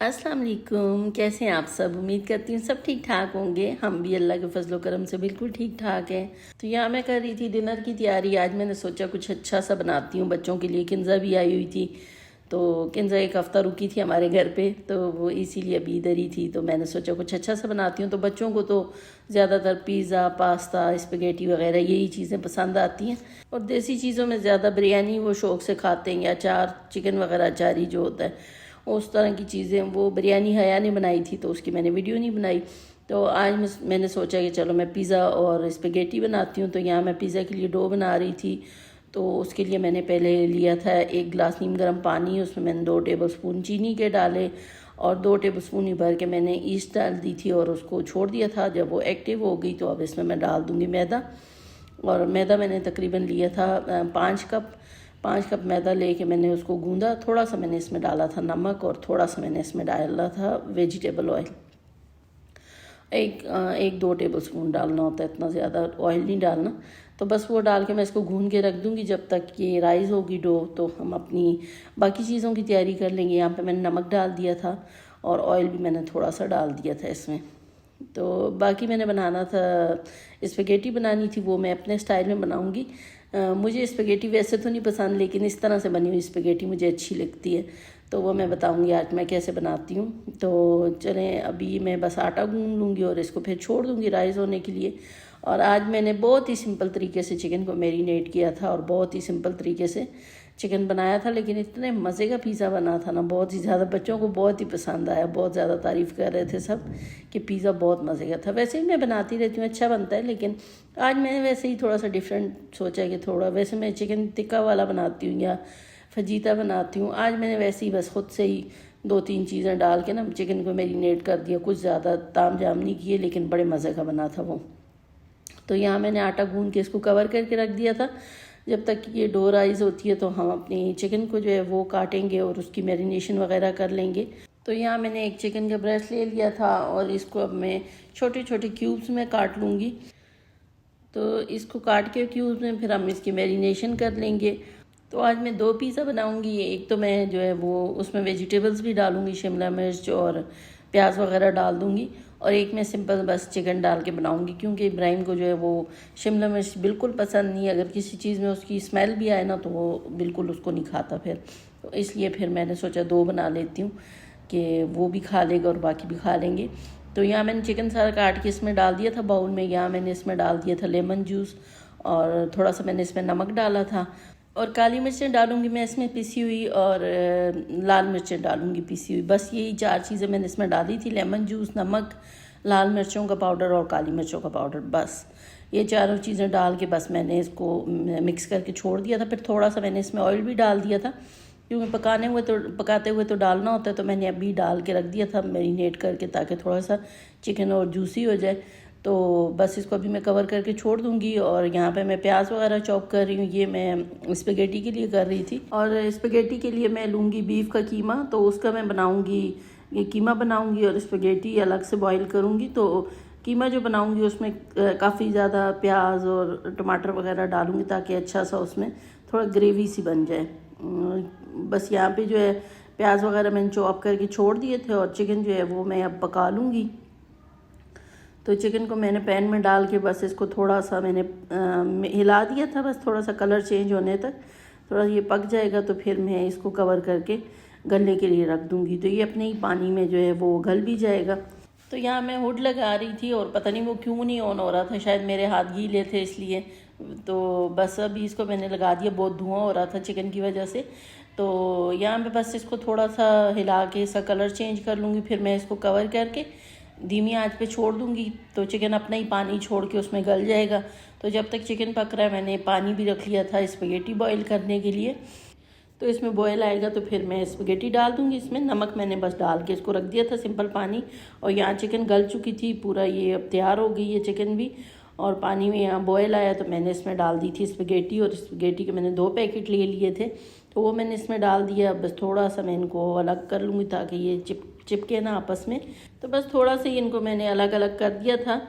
अस्सलाम वालेकुम। कैसे हैं आप सब? उम्मीद करती हूँ सब ठीक ठाक होंगे। हम भी अल्लाह के फजलो करम से बिल्कुल ठीक ठाक हैं। तो यहाँ मैं कर रही थी डिनर की तैयारी। आज मैंने सोचा कुछ अच्छा सा बनाती हूँ बच्चों के लिए। किंजा भी आई हुई थी, तो किंजा एक हफ़्ता रुकी थी हमारे घर पे, तो वो इसीलिए अभी इधर ही थी। तो मैंने सोचा कुछ अच्छा सा बनाती हूँ। तो बच्चों को तो ज़्यादातर पिज़्ज़ा, पास्ता, स्पेगेटी वगैरह यही चीज़ें पसंद आती हैं। और देसी चीज़ों में ज़्यादा बिरयानी वो शौक़ से खाते हैं, या अचार, चिकन वगैरह अचारी जो होता है उस तरह की चीज़ें। वो बिरयानी हया ने बनाई थी तो उसकी मैंने वीडियो नहीं बनाई। तो आज मैंने सोचा कि चलो मैं पिज़्ज़ा और स्पेगेटी बनाती हूँ। तो यहाँ मैं पिज़्ज़ा के लिए डो बना रही थी। तो उसके लिए मैंने पहले लिया था 1 गिलास नीम गर्म पानी, उसमें मैंने 2 टेबलस्पून चीनी के डाले और 2 टेबलस्पून ही भर के मैंने ईस्ट डाल दी थी और उसको छोड़ दिया था। जब वो एक्टिव हो गई तो अब इसमें मैं डाल दूँगी मैदा। और मैदा मैंने तकरीबन लिया था 5 कप मैदा लेके मैंने उसको गूंदा। थोड़ा सा मैंने इसमें डाला था नमक और थोड़ा सा मैंने इसमें डाला था वेजिटेबल ऑयल। एक 2 टेबलस्पून डालना होता है, इतना ज़्यादा ऑयल नहीं डालना। तो बस वो डाल के मैं इसको गूंद के रख दूँगी जब तक ये राइज़ होगी डो। तो हम अपनी बाकी चीज़ों की तैयारी कर लेंगे। यहाँ पे मैंने नमक डाल दिया था और ऑयल भी मैंने थोड़ा सा डाल दिया था इसमें। तो बाकी मैंने बनाना था, स्पेगेटी बनानी थी, वो मैं अपने स्टाइल में बनाऊंगी। मुझे स्पेगेटी वैसे तो नहीं पसंद, लेकिन इस तरह से बनी हुई स्पेगेटी मुझे अच्छी लगती है। तो वो मैं बताऊंगी आज मैं कैसे बनाती हूँ। तो चलें, अभी मैं बस आटा गूंद लूँगी और इसको फिर छोड़ दूँगी राइज़ होने के लिए। और आज मैंने बहुत ही सिंपल तरीके से चिकन को मैरिनेट किया था और बहुत ही सिंपल तरीके से चिकन बनाया था, लेकिन इतने मज़े का पिज़्ज़ा बना था ना, बहुत ही ज़्यादा बच्चों को बहुत ही पसंद आया। बहुत ज़्यादा तारीफ़ कर रहे थे सब कि पिज़्ज़ा बहुत मज़े का था। वैसे ही मैं बनाती रहती हूँ, अच्छा बनता है, लेकिन आज मैंने वैसे ही थोड़ा सा डिफरेंट सोचा कि थोड़ा, वैसे मैं चिकन टिक्का वाला बनाती हूँ या फजीता बनाती हूँ। आज मैंने वैसे ही बस खुद से ही 2-3 चीज़ें डाल के ना चिकन को मैरिनेट कर दिया। कुछ ज़्यादा ताम जाम नहीं किए, लेकिन बड़े मज़े का बना था वो। तो यहाँ मैंने आटा गूंद के इसको कवर करके रख दिया था। जब तक ये डो राइज़ होती है तो हम अपनी चिकन को जो है वो काटेंगे और उसकी मैरिनेशन वगैरह कर लेंगे। तो यहाँ मैंने एक चिकन का ब्रेस्ट ले लिया था और इसको अब मैं छोटे छोटे क्यूब्स में काट लूँगी। तो इसको काट के क्यूब्स में फिर हम इसकी मैरिनेशन कर लेंगे। तो आज मैं 2 पिज़्ज़ा बनाऊँगी। एक तो मैं जो है वो उसमें वेजिटेबल्स भी डालूँगी, शिमला मिर्च और प्याज वगैरह डाल दूँगी। और एक मैं सिंपल बस चिकन डाल के बनाऊँगी, क्योंकि इब्राहिम को जो है वो शिमला मिर्च बिल्कुल पसंद नहीं है। अगर किसी चीज़ में उसकी स्मेल भी आए ना तो वो बिल्कुल उसको नहीं खाता फिर। तो इसलिए फिर मैंने सोचा 2 बना लेती हूँ कि वो भी खा लेगा और बाकी भी खा लेंगे। तो यहाँ मैंने चिकन सारा काट के इसमें डाल दिया था बाउल में। यहाँ मैंने इसमें डाल दिया था लेमन जूस और थोड़ा सा मैंने इसमें नमक डाला था। और काली मिर्चें डालूंगी मैं इसमें पिसी हुई, और लाल मिर्चें डालूंगी पिसी हुई। बस यही 4 चीज़ें मैंने इसमें डाली थी, लेमन जूस, नमक, लाल मिर्चों का पाउडर और काली मिर्चों का पाउडर। बस ये चारों चीज़ें डाल के बस मैंने इसको मिक्स करके छोड़ दिया था। फिर थोड़ा सा मैंने इसमें ऑयल भी डाल दिया था, क्योंकि पकाते हुए तो डालना होता है। तो मैंने अभी डाल के रख दिया था मैरिनेट करके, ताकि थोड़ा सा चिकन और जूसी हो जाए। तो बस इसको अभी मैं कवर करके छोड़ दूंगी। और यहाँ पे मैं प्याज वगैरह चॉप कर रही हूँ। ये मैं स्पेगेटी के लिए कर रही थी, और स्पेगेटी के लिए मैं लूँगी बीफ का कीमा। तो उसका मैं बनाऊँगी, ये कीमा बनाऊँगी और स्पेगेटी अलग से बॉईल करूँगी। तो कीमा जो बनाऊँगी उसमें काफ़ी ज़्यादा प्याज और टमाटर वगैरह डालूँगी, ताकि अच्छा सा उसमें थोड़ा ग्रेवी सी बन जाए। बस यहाँ पे जो है प्याज वगैरह मैंने चॉप करके छोड़ दिए थे, और चिकन जो है वो मैं अब पका लूँगी। तो चिकन को मैंने पैन में डाल के बस इसको थोड़ा सा मैंने हिला दिया था, बस थोड़ा सा कलर चेंज होने तक। थोड़ा ये पक जाएगा तो फिर मैं इसको कवर करके गलने के लिए रख दूँगी। तो ये अपने ही पानी में जो है वो गल भी जाएगा। तो यहाँ मैं हुड लगा रही थी और पता नहीं वो क्यों नहीं ऑन हो रहा था, शायद मेरे हाथ गीले थे इसलिए। तो बस अभी इसको मैंने लगा दिया, बहुत धुआं हो रहा था चिकन की वजह से। तो यहाँ पे बस इसको थोड़ा सा हिला के इसका कलर चेंज कर लूँगी, फिर मैं इसको कवर करके धीमी आंच पे छोड़ दूँगी। तो चिकन अपना ही पानी छोड़ के उसमें गल जाएगा। तो जब तक चिकन पक रहा है मैंने पानी भी रख लिया था स्पेगेटी बॉईल करने के लिए। तो इसमें बॉयल आएगा तो फिर मैं स्पेगेटी डाल दूँगी। इसमें नमक मैंने बस डाल के इसको रख दिया था, सिंपल पानी। और यहाँ चिकन गल चुकी थी पूरा, ये अब तैयार हो गई है चिकन भी। और पानी में यहाँ बॉयल आया तो मैंने इसमें डाल दी थी स्पेगेटी, और स्पेगेटी के मैंने 2 पैकेट ले लिए थे, तो वो मैंने इसमें डाल दिया। बस थोड़ा सा मैं इनको अलग कर लूँगी ताकि ये चिपके ना आपस में। तो बस थोड़ा सा इनको मैंने अलग अलग कर दिया था।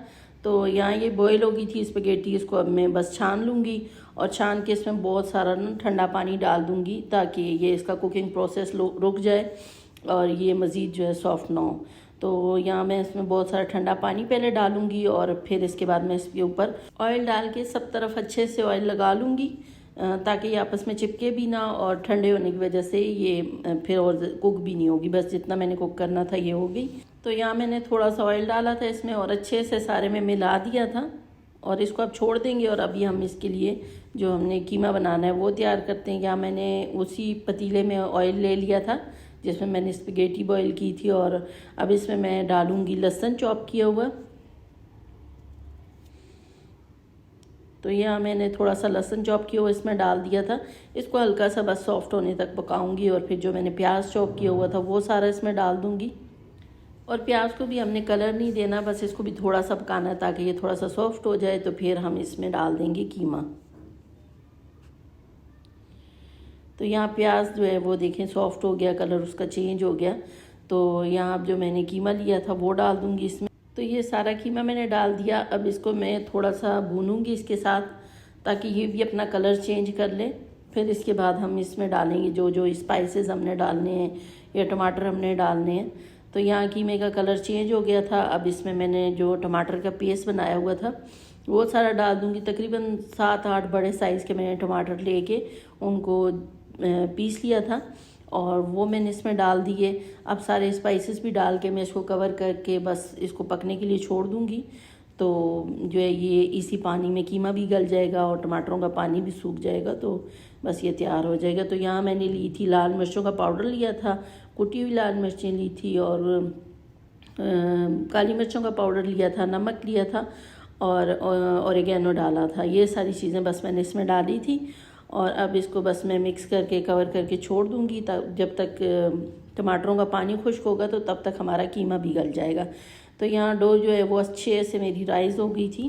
तो यहाँ ये बॉईल हो गई थी स्पेगेटी, इसको अब मैं बस छान लूँगी। और छान के इसमें बहुत सारा ना ठंडा पानी डाल दूँगी, ताकि ये इसका कुकिंग प्रोसेस रुक जाए और ये मज़ीद जो है सॉफ़्ट ना हो। तो यहाँ मैं इसमें बहुत सारा ठंडा पानी पहले डालूँगी और फिर इसके बाद मैं इसके ऊपर ऑयल डाल के सब तरफ अच्छे से ऑयल लगा लूँगी ताकि ये आपस में चिपके भी ना, और ठंडे होने की वजह से ये फिर और कुक भी नहीं होगी। बस जितना मैंने कुक करना था ये हो गई। तो यहाँ मैंने थोड़ा सा ऑयल डाला था इसमें और अच्छे से सारे में मिला दिया था और इसको अब छोड़ देंगे। और अभी हम इसके लिए जो हमने कीमा बनाना है वो तैयार करते हैं। यहाँ मैंने उसी पतीले में ऑयल ले लिया था जिसमें मैंने स्पैगेटी बॉईल की थी और अब इसमें मैं डालूँगी लहसुन चॉप किया हुआ। तो यहाँ मैंने थोड़ा सा लहसुन चॉप किया हुआ इसमें डाल दिया था। इसको हल्का सा बस सॉफ्ट होने तक पकाऊंगी और फिर जो मैंने प्याज चॉप किया हुआ था वो सारा इसमें डाल दूँगी। और प्याज को भी हमने कलर नहीं देना, बस इसको भी थोड़ा सा पकाना है ताकि ये थोड़ा सा सॉफ्ट हो जाए। तो फिर हम इसमें डाल देंगे कीमा। तो यहाँ प्याज जो है वो देखें सॉफ्ट हो गया, कलर उसका चेंज हो गया। तो यहाँ अब जो मैंने कीमा लिया था वो डाल दूँगी इसमें। तो ये सारा कीमा मैंने डाल दिया। अब इसको मैं थोड़ा सा भूनूंगी इसके साथ ताकि ये भी अपना कलर चेंज कर ले। फिर इसके बाद हम इसमें डालेंगे जो जो स्पाइसेस हमने डालने हैं या टमाटर हमने डालने हैं। तो यहाँ कीमे का कलर चेंज हो गया था। अब इसमें मैंने जो टमाटर का पेस्ट बनाया हुआ था वो सारा डाल दूँगी। तकरीबन 7-8 बड़े साइज़ के मैंने टमाटर लेके उनको पीस लिया था और वो मैंने इसमें डाल दिए। अब सारे स्पाइसेस भी डाल के मैं इसको कवर करके बस इसको पकने के लिए छोड़ दूँगी। तो जो है ये इसी पानी में कीमा भी गल जाएगा और टमाटरों का पानी भी सूख जाएगा, तो बस ये तैयार हो जाएगा। तो यहाँ मैंने ली थी लाल मिर्चों का पाउडर लिया था, कुटी हुई लाल मिर्चें ली थी और काली मिर्चों का पाउडर लिया था, नमक लिया था और ऑरिगेनो डाला था। ये सारी चीज़ें बस मैंने इसमें डाली थी और अब इसको बस मैं मिक्स करके कवर करके छोड़ दूँगी तब जब तक टमाटरों का पानी खुश्क होगा तो तब तक हमारा कीमा भी गल जाएगा। तो यहाँ डो जो है वो अच्छे से मेरी राइस हो गई थी।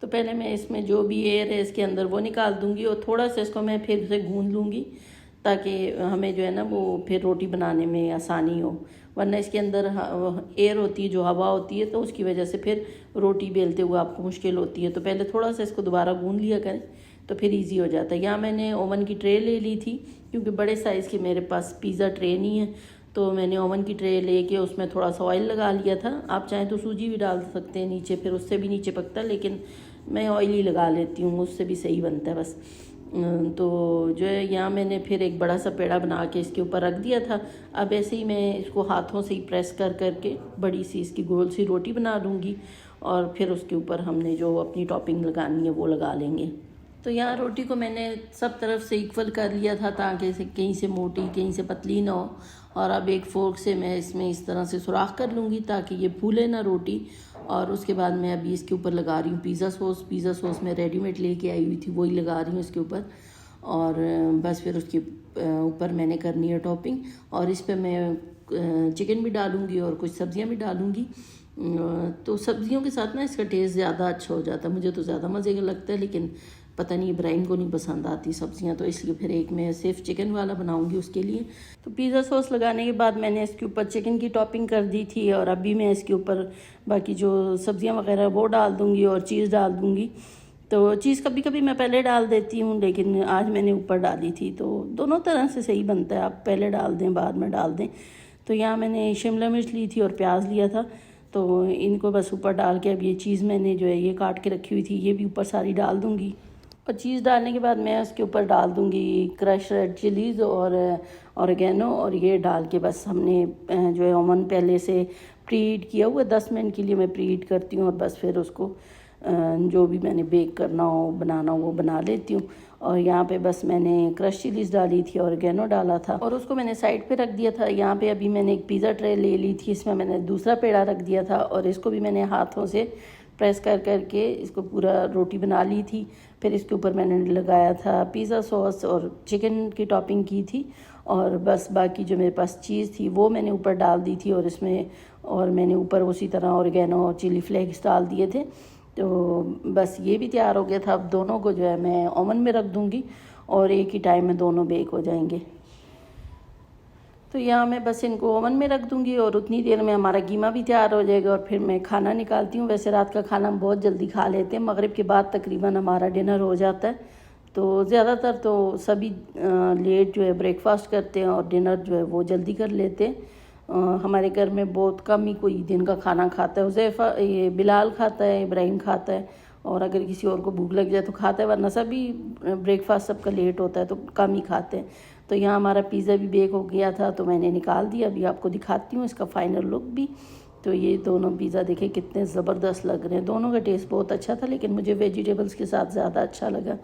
तो पहले मैं इसमें जो भी एयर है इसके अंदर वो निकाल दूँगी और थोड़ा सा इसको मैं फिर से गूँध लूँगी ताकि हमें जो है ना वो फिर रोटी बनाने में आसानी हो। वरना इसके अंदर एयर होती है, जो हवा होती है, तो उसकी वजह से फिर रोटी बेलते हुए आपको मुश्किल होती है। तो पहले थोड़ा सा इसको दोबारा गूँध लिया करें तो फिर इजी हो जाता है। यहाँ मैंने ओवन की ट्रे ले ली थी क्योंकि बड़े साइज़ की मेरे पास पिज़्ज़ा ट्रे नहीं है। तो मैंने ओवन की ट्रे लेके उसमें थोड़ा सा ऑयल लगा लिया था। आप चाहें तो सूजी भी डाल सकते हैं नीचे, फिर उससे भी नीचे पकता है, लेकिन मैं ऑयल ही लगा लेती हूँ, उससे भी सही बनता है बस। तो जो है यहाँ मैंने फिर एक बड़ा सा पेड़ा बना के इसके ऊपर रख दिया था। अब ऐसे ही मैं इसको हाथों से ही प्रेस कर करके बड़ी सी इसकी गोल सी रोटी बना लूँगी और फिर उसके ऊपर हमने जो अपनी टॉपिंग लगानी है वो लगा लेंगे। तो यहाँ रोटी को मैंने सब तरफ से इक्वल कर लिया था ताकि इसे कहीं से मोटी कहीं से पतली ना हो। और अब एक फोर्क से मैं इसमें इस तरह से सुराख कर लूँगी ताकि ये फूले ना रोटी। और उसके बाद मैं अभी इसके ऊपर लगा रही हूँ पिज़्ज़ा सॉस। पिज़्ज़ा सॉस मैं रेडीमेड लेके आई हुई थी, वही लगा रही हूँ इसके ऊपर। और बस फिर उसके ऊपर मैंने करनी है टॉपिंग और इस पर मैं चिकन भी डालूँगी और कुछ सब्जियाँ भी डालूँगी। तो सब्जियों के साथ ना इसका टेस्ट ज़्यादा अच्छा हो जाता है। मुझे तो ज़्यादा मज़े का लगता है, लेकिन पता नहीं इब्राहिम को नहीं पसंद आती सब्जियां, तो इसलिए फिर एक मैं सिर्फ चिकन वाला बनाऊंगी उसके लिए। तो पिज़्ज़ा सॉस लगाने के बाद मैंने इसके ऊपर चिकन की टॉपिंग कर दी थी और अभी मैं इसके ऊपर बाकी जो सब्जियां वगैरह वो डाल दूंगी और चीज़ डाल दूंगी। तो चीज़ कभी कभी मैं पहले डाल देती हूँ, लेकिन आज मैंने ऊपर डाली थी। तो दोनों तरह से सही बनता है, आप पहले डाल दें बाद में डाल दें। तो यहाँ मैंने शिमला मिर्च ली थी और प्याज लिया था, तो इनको बस ऊपर डाल के अब ये चीज़ मैंने जो है ये काट के रखी हुई थी ये भी ऊपर सारी डाल दूँगी। और चीज़ डालने के बाद मैं उसके ऊपर डाल दूँगी क्रश रेड चिलीज़ और ऑरिगेनो, और ये डाल के बस हमने जो है ओवन पहले से प्रीहीट किया हुआ 10 मिनट के लिए मैं प्रीहीट करती हूँ और बस फिर उसको जो भी मैंने बेक करना हो बनाना हो वो बना लेती हूँ। और यहाँ पे बस मैंने क्रश चिलीज़ डाली थी, ऑरिगेनो डाला था और उसको मैंने साइड पे रख दिया था। यहाँ पे अभी मैंने एक पिज़्ज़ा ट्रे ले ली थी, इसमें मैंने दूसरा पेड़ा रख दिया था और इसको भी मैंने हाथों से प्रेस कर करके इसको पूरा रोटी बना ली थी। फिर इसके ऊपर मैंने लगाया था पिज़्ज़ा सॉस और चिकन की टॉपिंग की थी और बस बाकी जो मेरे पास चीज़ थी वो मैंने ऊपर डाल दी थी और इसमें और मैंने ऊपर उसी तरह ऑरिगेनो और चिली फ्लेक्स डाल दिए थे। तो बस ये भी तैयार हो गया था। अब दोनों को जो है मैं ओवन में रख दूँगी और एक ही टाइम में दोनों बेक हो जाएंगे। तो यहाँ मैं बस इनको ओवन में रख दूँगी और उतनी देर में हमारा कीमा भी तैयार हो जाएगा और फिर मैं खाना निकालती हूँ। वैसे रात का खाना हम बहुत जल्दी खा लेते हैं, मगरिब के बाद तकरीबन हमारा डिनर हो जाता है। तो ज़्यादातर तो सभी लेट जो है ब्रेकफास्ट करते हैं और डिनर जो है वो जल्दी कर लेते हैं। हमारे घर में बहुत कम ही कोई दिन का खाना खाता है। हुज़ैफ़ा ये बिलाल खाता है, इब्राहिम खाता है, और अगर किसी और को भूख लग जाए तो खाता है, वरना सभी ब्रेकफास्ट सबका लेट होता है तो कम ही खाते हैं। तो यहाँ हमारा पिज़्ज़ा भी बेक हो गया था तो मैंने निकाल दिया। अभी आपको दिखाती हूँ इसका फ़ाइनल लुक भी। तो ये दोनों पिज़्ज़ा देखें कितने ज़बरदस्त लग रहे हैं। दोनों का टेस्ट बहुत अच्छा था, लेकिन मुझे वेजिटेबल्स के साथ ज़्यादा अच्छा लगा।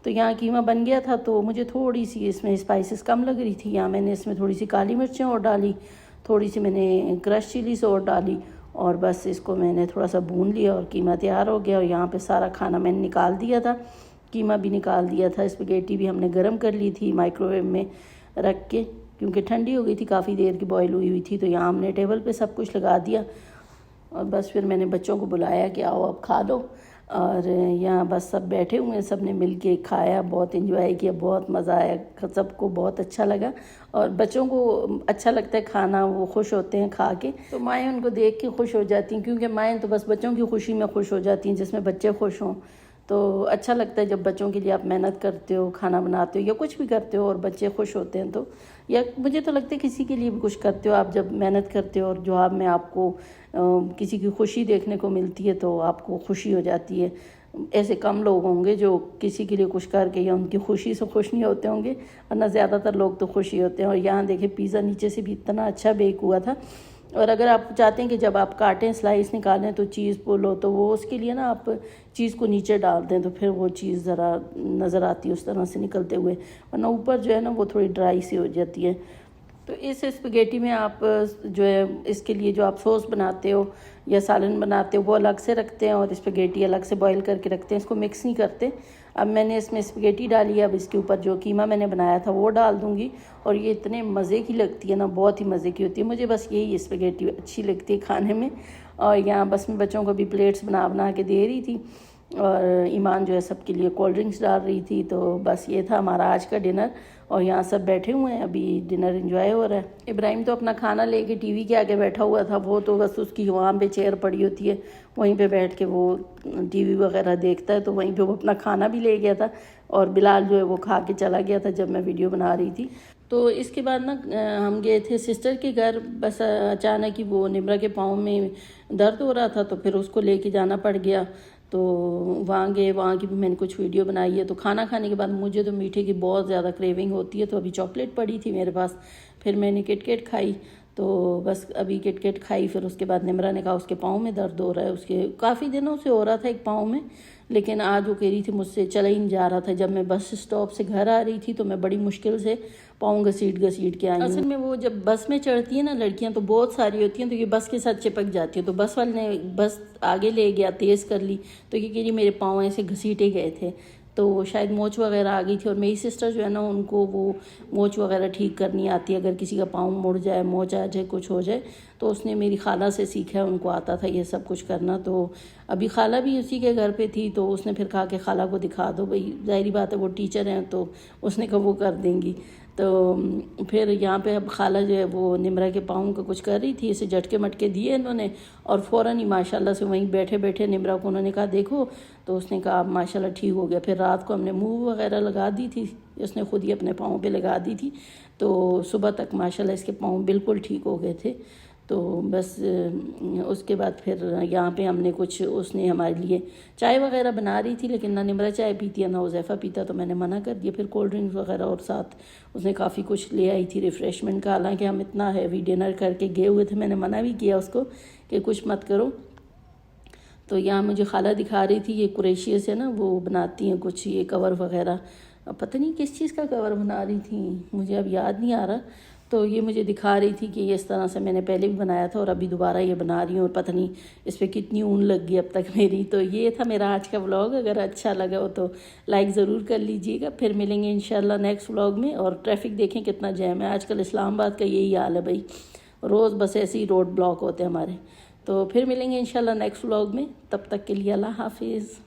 तो यहाँ कीमा बन गया था तो मुझे थोड़ी सी इसमें स्पाइसेस कम लग रही थी। यहाँ मैंने इसमें थोड़ी सी काली मिर्चें और डाली, थोड़ी सी मैंने क्रश चिलीस और डाली, और बस इसको मैंने थोड़ा सा भून लिया और कीमा तैयार हो गया। और यहाँ पे सारा खाना मैंने निकाल दिया था, कीमा भी निकाल दिया था। स्पगेटी भी हमने गर्म कर ली थी माइक्रोवेव में रख के, क्योंकि ठंडी हो गई थी, काफ़ी देर की बॉईल हुई थी। तो यहाँ हमने टेबल पे सब कुछ लगा दिया और बस फिर मैंने बच्चों को बुलाया कि आओ अब खा लो। और यहाँ बस सब बैठे हुए हैं, सब ने मिल के खाया, बहुत इन्जॉय किया, बहुत मज़ा आया, सबको बहुत अच्छा लगा। और बच्चों को अच्छा लगता है खाना, वो खुश होते हैं खा के। तो माएँ उनको देख के खुश हो जाती हैं, क्योंकि माएँ तो बस बच्चों की खुशी में खुश हो जाती हैं, जिसमें बच्चे खुश हों। तो अच्छा लगता है जब बच्चों के लिए आप मेहनत करते हो, खाना बनाते हो या कुछ भी करते हो और बच्चे खुश होते हैं। तो या मुझे तो लगता है किसी के लिए भी कुछ करते हो आप, जब मेहनत करते हो और जवाब में आपको किसी की खुशी देखने को मिलती है तो आपको खुशी हो जाती है। ऐसे कम लोग होंगे जो किसी के लिए कुछ करके या उनकी खुशी से खुश नहीं होते होंगे, वरना ज़्यादातर लोग तो खुशी होते हैं। और यहाँ देखें पिज़्ज़ा नीचे से भी इतना अच्छा बेक हुआ था। और अगर आप चाहते हैं कि जब आप काटें, स्लाइस निकालें तो चीज़ पुल हो, तो वो उसके लिए ना आप चीज़ को नीचे डाल दें तो फिर वो चीज़ ज़रा नज़र आती है उस तरह से निकलते हुए, वरना ऊपर जो है ना वो थोड़ी ड्राई सी हो जाती है। तो इस स्पगेटी में आप जो है इसके लिए जो आप सॉस बनाते हो या सालन बनाते हो वो अलग से रखते हैं और स्पगेटी अलग से बॉईल करके रखते हैं, इसको मिक्स नहीं करते। अब मैंने इसमें स्पगेटी डाली है, अब इसके ऊपर जो कीमा मैंने बनाया था वो डाल दूँगी। और ये इतने मज़े की लगती है ना, बहुत ही मज़े की होती है। मुझे बस यही स्पगेटी अच्छी लगती है खाने में। और यहाँ बस मैं बच्चों को भी प्लेट्स बना बना के दे रही थी, और ईमान जो है सबके लिए कोल्ड ड्रिंक्स डाल रही थी। तो बस ये था हमारा आज का डिनर, और यहाँ सब बैठे हुए हैं, अभी डिनर एंजॉय हो रहा है। इब्राहिम तो अपना खाना लेके टीवी के आगे बैठा हुआ था, वो तो बस उसकी वहाँ पे चेयर पड़ी होती है, वहीं पे बैठ के वो टीवी वगैरह देखता है, तो वहीं पे वो अपना खाना भी ले गया था। और बिलाल जो है वो खा के चला गया था जब मैं वीडियो बना रही थी। तो इसके बाद ना हम गए थे सिस्टर के घर। बस अचानक ही वो निम्रा के पाँव में दर्द हो रहा था तो फिर उसको लेके जाना पड़ गया। तो वहाँ गए, वहाँ की भी मैंने कुछ वीडियो बनाई है। तो खाना खाने के बाद मुझे तो मीठे की बहुत ज़्यादा क्रेविंग होती है, तो अभी चॉकलेट पड़ी थी मेरे पास, फिर मैंने किटकेट खाई। तो बस अभी किटकेट खाई, फिर उसके बाद निम्रा ने कहा उसके पाँव में दर्द हो रहा है, उसके काफ़ी दिनों से हो रहा था एक पाँव में, लेकिन आज वो कह रही थी मुझसे चला ही नहीं जा रहा था। जब मैं बस स्टॉप से घर आ रही थी तो मैं बड़ी मुश्किल से पाँव घसीट घसीट के आई। असल में वो जब बस में चढ़ती है ना लड़कियां तो बहुत सारी होती हैं, तो ये बस के साथ चिपक जाती है। तो बस वाले ने बस आगे ले गया, तेज़ कर ली, तो ये कह रही मेरे पाँव ऐसे घसीटे गए थे, तो शायद मोच वगैरह आ गई थी। और मेरी सिस्टर जो है ना उनको वो मोच वगैरह ठीक करनी आती है, अगर किसी का पाँव मुड़ जाए, मोच आ जाए, कुछ हो जाए, तो उसने मेरी खाला से सीखा है, उनको आता था ये सब कुछ करना। तो अभी खाला भी उसी के घर पे थी, तो उसने फिर कहा कि खाला को दिखा दो, भाई ज़ाहिरी बात है वो टीचर हैं, तो उसने कहा वो कर देंगी। तो फिर यहाँ पे अब खाला जो है वो निम्रा के पाँव का कुछ कर रही थी, इसे झटके मटके दिए इन्होंने, और फ़ौरन ही माशाल्लाह से वहीं बैठे बैठे निम्रा को उन्होंने कहा देखो, तो उसने कहा अब माशाल्लाह ठीक हो गया। फिर रात को हमने मूव वगैरह लगा दी थी, उसने खुद ही अपने पाँव पे लगा दी थी, तो सुबह तक माशाल्लाह इसके पाँव बिल्कुल ठीक हो गए थे। तो बस उसके बाद फिर यहाँ पे हमने कुछ, उसने हमारे लिए चाय वगैरह बना रही थी, लेकिन ना निम्रा चाय पीती है ना हुज़ैफ़ा पीता, तो मैंने मना कर दिया। फिर कोल्ड ड्रिंक्स वगैरह और साथ उसने काफ़ी कुछ ले आई थी रिफ़्रेशमेंट का, हालांकि हम इतना हैवी डिनर करके गए हुए थे, मैंने मना भी किया उसको कि कुछ मत करो। तो यहाँ मुझे खाला दिखा रही थी, ये कुरैशिया से ना वो बनाती हैं कुछ ये कवर वगैरह, अब पता नहीं किस चीज़ का कवर बना रही थी, मुझे अब याद नहीं आ रहा। तो ये मुझे दिखा रही थी कि ये इस तरह से मैंने पहले भी बनाया था और अभी दोबारा ये बना रही हूँ, और पता नहीं इस पर कितनी ऊन लग गई अब तक मेरी। तो ये था मेरा आज का व्लॉग, अगर अच्छा लगा हो तो लाइक ज़रूर कर लीजिएगा। फिर मिलेंगे इंशाल्लाह नेक्स्ट व्लॉग में। और ट्रैफिक देखें कितना जैम है आजकल, इस्लामाबाद का यही हाल है भाई, रोज़ बस ऐसे ही रोड ब्लॉक होते हैं हमारे। तो फिर मिलेंगे इंशाल्लाह नेक्स्ट व्लॉग में, तब तक के लिए अल्लाह हाफिज़।